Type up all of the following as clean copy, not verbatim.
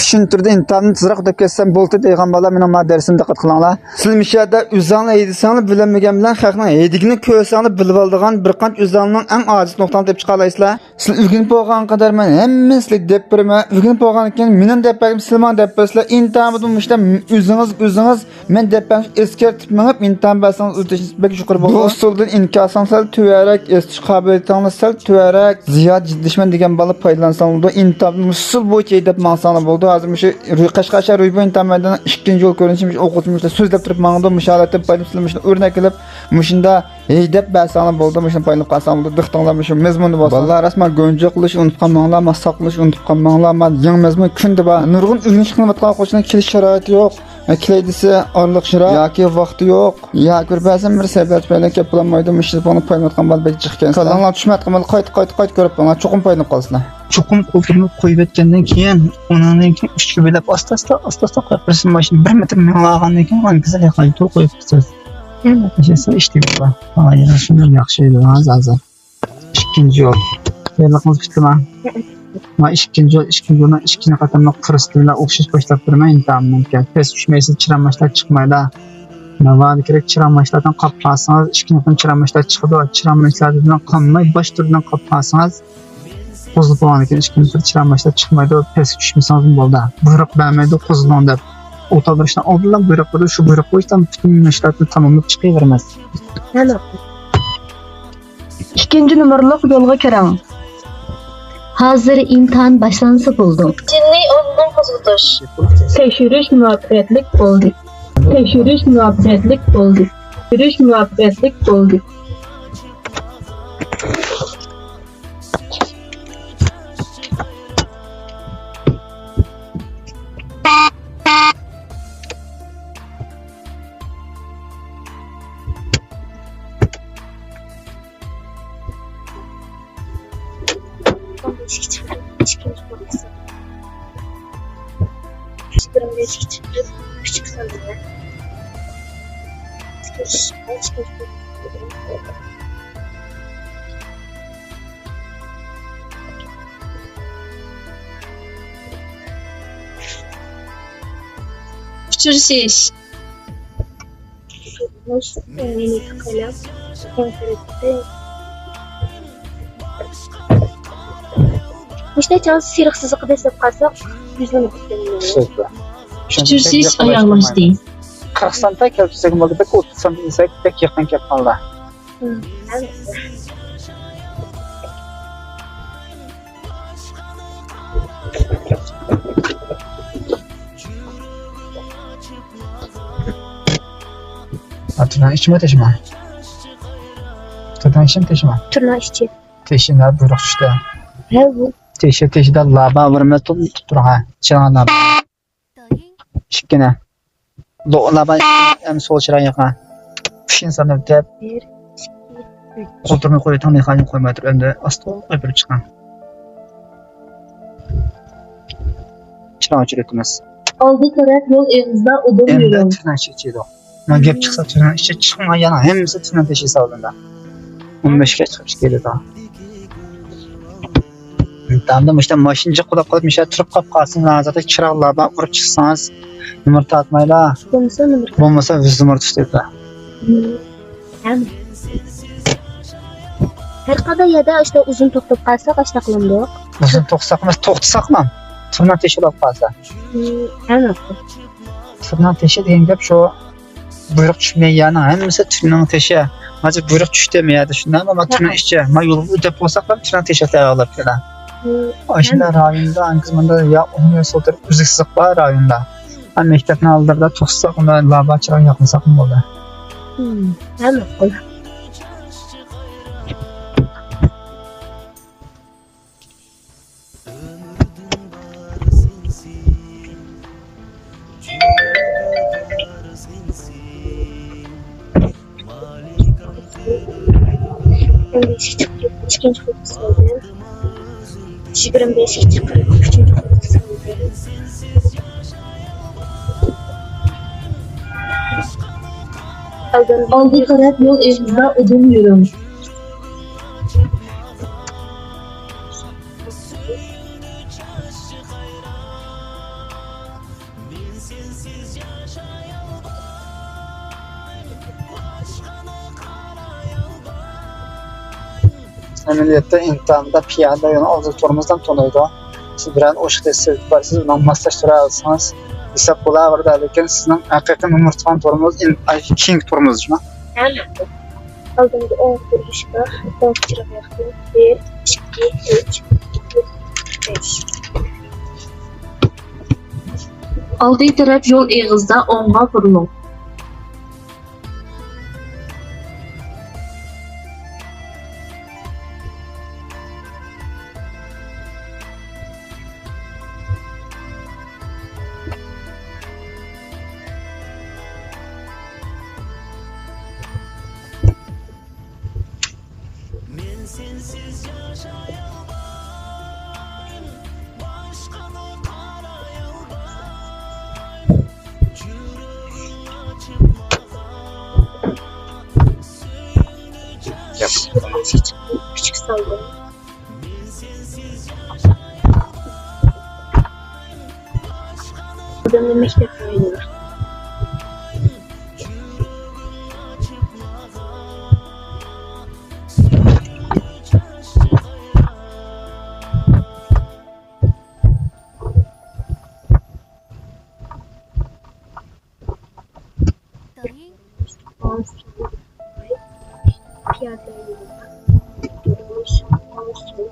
tushuntirdi imtihonni tezroq deb ketsam bo'ldi degan bola mening madrasamga diqqat qilinglar. Siz mishada o'zingni eydisanglar bilinmagan bilan xalqning eydigini ko'rsanglar bilib oladigan bir qancha o'zingning eng ojiz nuqtani deb chiqarsizlar. Siz o'rganib bo'lgan qadar men hammasiga deb beraman. O'rganib bo'lgandan keyin mening deb berdim, sizman deb bersizlar. Imtihonni mishda o'zingiz men deb eskartib minib imtihon bersangiz o'tishingiz bek yuqori bo'ladi. Bu usuldan inkosanglar tuvarak, estish qobiliyatingiz sal tuvarak, ziyod jiddishman degan bola foydalansangiz imtihon usul bo'yicha deb mansanglar bo'ldi. Hozir shu Qashqacha Ro'ybo'yin tamamdan ikkinchi yo'l ko'rinishimiz o'qituvchimiz so'zlab turib mangda musholatda foydalanishni o'rnak qilib, mushunda deb bersanglar bo'ldi. Mushunda foydalanib qolsanglar bo'ldi. Diqtinglar shu mazmunni bo'lsa. Vallah rasman go'nja qilish unutib qolmanglar, masaq qilish unutib qolmanglar. Men yangi mazmun kunda bor. Nurg'un o'rganish qilayotgan o'quvchining kelish sharoiti yo'q. Kilaydisi orliq shira yoki vaqti yo'q. Yoki bir ba'zan bir sabab bilan kelib bo'lmaydi. Mushunda buni foydalanayotgan bola bek chiqgan. Qalanglar tushmayotgan bola qayt ko'rib bo'lgan. Cho'qim foydalanib qolsizlar. Chuqum qo'ltirib qo'yib o'tgandan keyin undan keyin 3 ga bo'lib asta qo'yib birsin mashina 1 metr minglagandan keyin uni qizil yoqaga to'l qo'yib qo'yasiz. Endi o'sha ishlaydi bu. Hozir shuni yaxshi edi hozir. Ikkinchi yo'l. Yo'limiz bitdimi? Ma ikkinchi yo'ldan ikkini qatamliq kurslar o'xshash boshlab turmay imtihondan pes tushmaysiz, chiramashlar chiqmaydi. Navbat kerak chiramashlardan qolib qolsangiz, ikkini chiramashlar chiqadi. Chiramashlardan qolmay bosh turdan qolib qolsangiz qo'zib bo'lgan ekan, ikkinchi tur chiramashlar chiqmaydi, pes tushmasangiz bo'ldi. Buyruq bermaydi, qo'zilang deb o'toldirishdan oldin buyruq berdi, shu buyruq bo'yicha butun ishlarni tamomlab chiqaveramiz. Mana ikkinchi nomerlik yo'lga kiring. Hozir imtihon boshlansa bo'ldi. Jinniy o'rnidan qo'zg'atish. Tekshirish muvaffaqiyatli bo'ldi. Tekshirish muvaffaqiyatli bo'ldi. Tekshirish muvaffaqiyatli bo'ldi. Uçursuz. İşte çans sırıksızlık destek kalsak yüzünü kutlayalım. Uçursuz ayaklaştı. 40 santa kelib tushsak bo'ldi, 30 santa desak, pek yaqin kelib qoldi. Atına içme teşme. Tadan işim teşme. Turna işçi. Teşinler buyruq işte. He bu. Teşide laba verme tuttur ha. Çana. İşkine. Laba hem sol çıran yakan. Kışın sana dep. 1, 2, 3. Qo'ltirni qo'yib mexanik qo'ymay turib endi asta qo'yib chiqqan. Chiroq chiritimiz. Oldi taraf yo'l egizda odam Endi yurgan. tırnak chechiydi. Men gap chiqsa tırnak ichi chiqmay yana hammasi tırnak teshisi oldinda. 15 ga chiqib keldi da. Tamam işte mashinchi qulab qolib misha turib qolib qolsin, nazarda chiroqlardan urib chiqsangiz yumurta atmaylar. Bo'lmasa yumurta tutadi. Hem. Her kadar yada işte uzun to'xtab qolsa qashta qilindiq. Uzun to'xtsak emas, to'xtasaqmi? Tırnak teshi olib qolsa. Ana. Tırnak teshi degan gap shu buyruq tushmaygani, hammasi tırnak teshi. Hozir buyruq tushmayadi, shundan ama tırnak ishchi. Men yo'lni o'tib bo'lsaq ham tırnak teshi tayyorlab keladi. Oshna rayonda, Angizmanda ya universitet uzuksiz bor rayonda. Ham maktabni oldida to'xtsak, unda laba chiroq yoqmasak bo'ldi. Ana. Endi ikkinchi fokus oldim. 25 chiqarib uchinchi fokus oldim. Oldi taraf yo'l egizda odam yurgan. Ameliyatda imtihanda piyada yani auditorumuzdan tonuydu. Siz bilen oşuk destek var. Siz bundan maslaştıra alsanız hesap bulabilir da lekin sizin haqiqiy numar tutan torumuz king torumuz mu? Elbette. Aldığımda 10 kuruluşta 10 çırak yakın. 1, 2, 3, 4, 5. Aldığı taraf yol eğizda onğa burulun. Kuruluşu çıktı. Küçük saldırı. Adamın mektep oyunu var. Piyade yolunda. Durmuş. Olsun.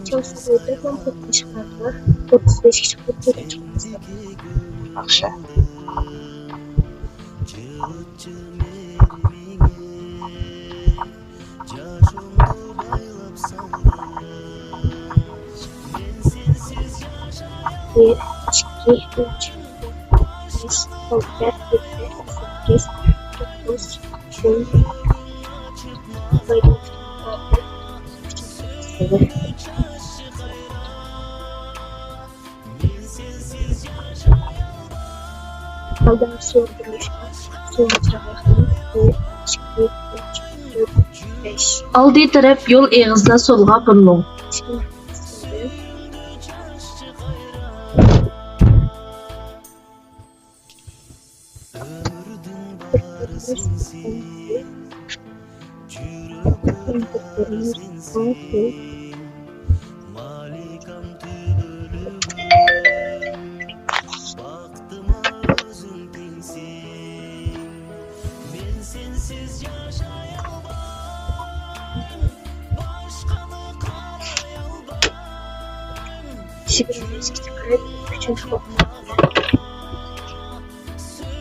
Çalışma boyunca tam toplu çıkardılar. 35 kişi kurtuldu çıkmıştı. Yaxşı. Bir, iki, üç, beş, altı, yedi, sekiz, dokuz, on. Böyle Aldan sorduğumuz sonuçta bakın. 1, 2, 3, 4, 5. Aldığı taraf yol eğizda solğa burulun. Şimdi üçüncü kopma.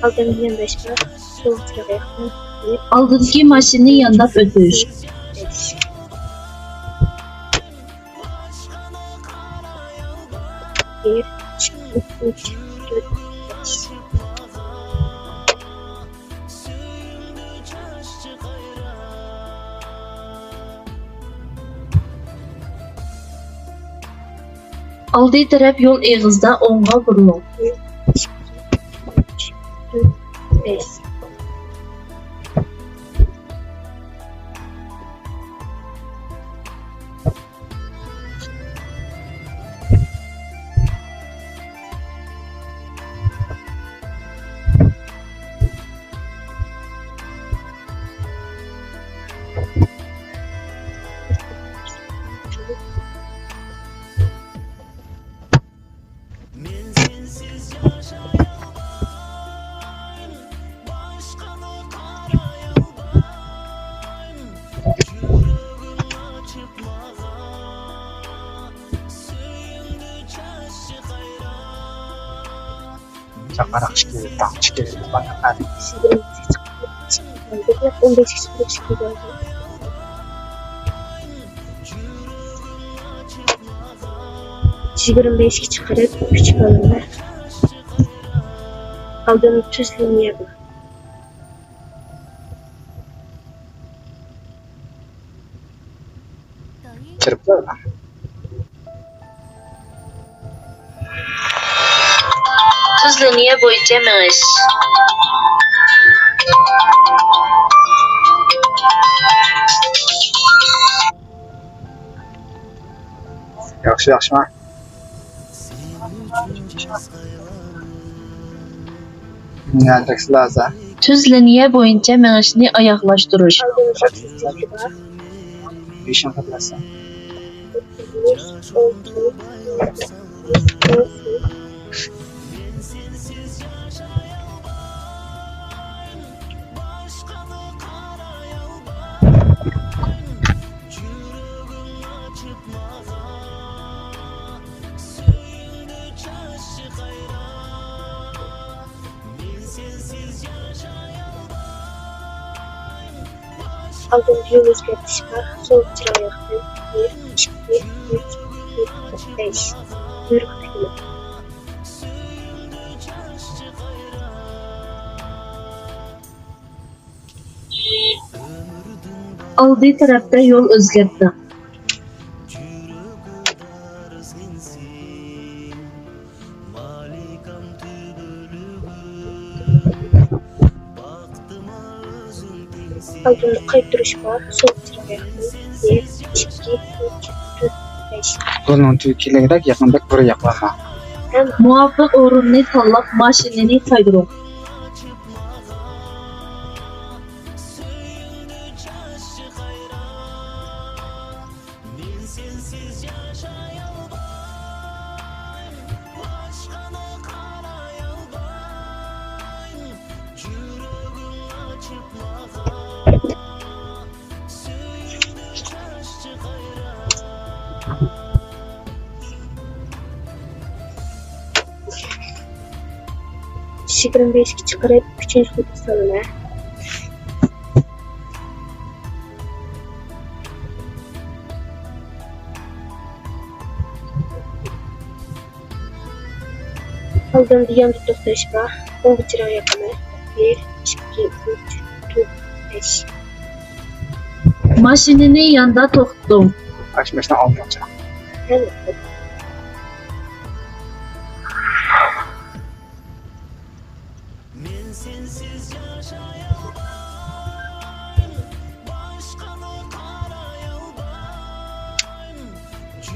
Aldan 25 var. Sol tarafa yakın. 1, Aldığı maşının yanında ötüş. 5. Bir, iki, üç, dört, beş. Aldığı taraf yol eğizda onğa burulun. 1, 2, 3, 4, 5. Çakarak çıkıyor, tam çıkıyor. Bana Şimdi 15 kişi bir çıkıyor geldi. Şigirin 5 kişi çıkarıp küçük alınlar. Aldığım 300 linye bu. çırpıyor mu? Tuz linye boyunca meniş. Yaxşı, yaxşı. Neredeki lazım? Tüz liniye boyunca mengişni ayaklaştırış. Aldığınız aksesleri var. Bir işin katlasın. 9, 6, 7, 8, aldığınız yol özgürlüğü var. Sol tıra yakın. 1, 2, 3, 4, 5. Kuyruk tıklı. Aldığı tarafta yol özgertti. Aldığınız kayıp duruş var. Sol tıra yakın. 1, 2, 3, 4, 5. Bunun Türkiye'ye yakında buraya yaklama. Hem Muvaffaq orunni tanlab mashinani qaydiruq. Şıkırın 5 çıkarıp 3. kutu salına. Aldığım diyen bir toxtaş var. 10 tıra yakını. 1, 2, 3, 4, 5. Mashinani yanda to'xtadim. Açmıştan almayacağım. Hem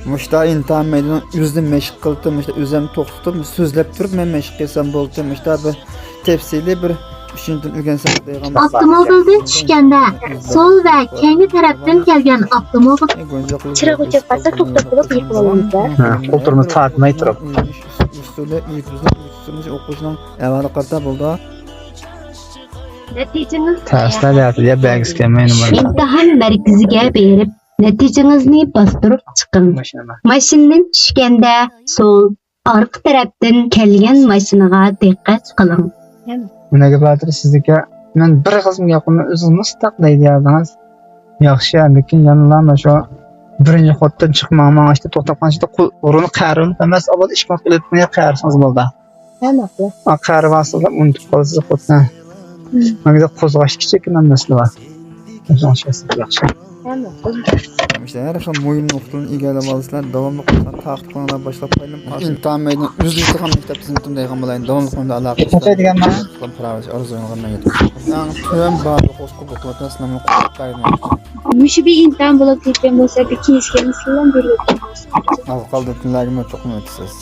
Muşta intiham meydanı üzüm meşk kıldım, işte üzüm toxtutum, sözlep durup men meşk kesem boldum, işte bir tepsili bir üçüncüden ügensem deygan. Avtomobildan tushganda so'l va keyingi tarafdan kelgan avtomobil çırak o'chib qolsa to'xtab qolib yiqilib olamiz. Koltuğunu tartmay turib. Üstüne o'quvchining avvali qarta bo'ldi. natijangiz Tersine deyapti, belgisi kelmeyin var. imtihon markaziga berib natijangizni bostirib chiqing. Maşinama. Mashinadan tushganda so'l orqa tarafdan kelgan mashinaga diqqat qiling. Bunaqa Batir sizga men bir qism gapimni o'zingiz taqlaydi yordingiz. Yaxshi, lekin yanılama şu birinci xotdan chiqmayman, işte to'xtab qolishda o'rini qarini emas, avval ish qilib ne qarsınız bo'ldi. Hammasi. Qari vasıda unutib qolsiz xotdan. Menga qo'zg'ash kichikina masala bor. O'zingizga yaxshi. Hammasi. İşte her xil mo'yin nuqtalarini egallab olsalar, davomli taqtiqlardan boshlab qo'ydim. Intihom meydan uzluqda ham maktab tizimida deygan bo'layin. Davomli qilmada aloqa. Qancha degan mana? Pravich arzuyinga yetib. Yani tüm bazı qo'shqo bo'qlar islamni qo'yib Müşü bir imtihan bo'lib ketgan bo'lsa, bir keyisga misldan berilib. Al qoldi tunlarga cho'qim o'tasiz.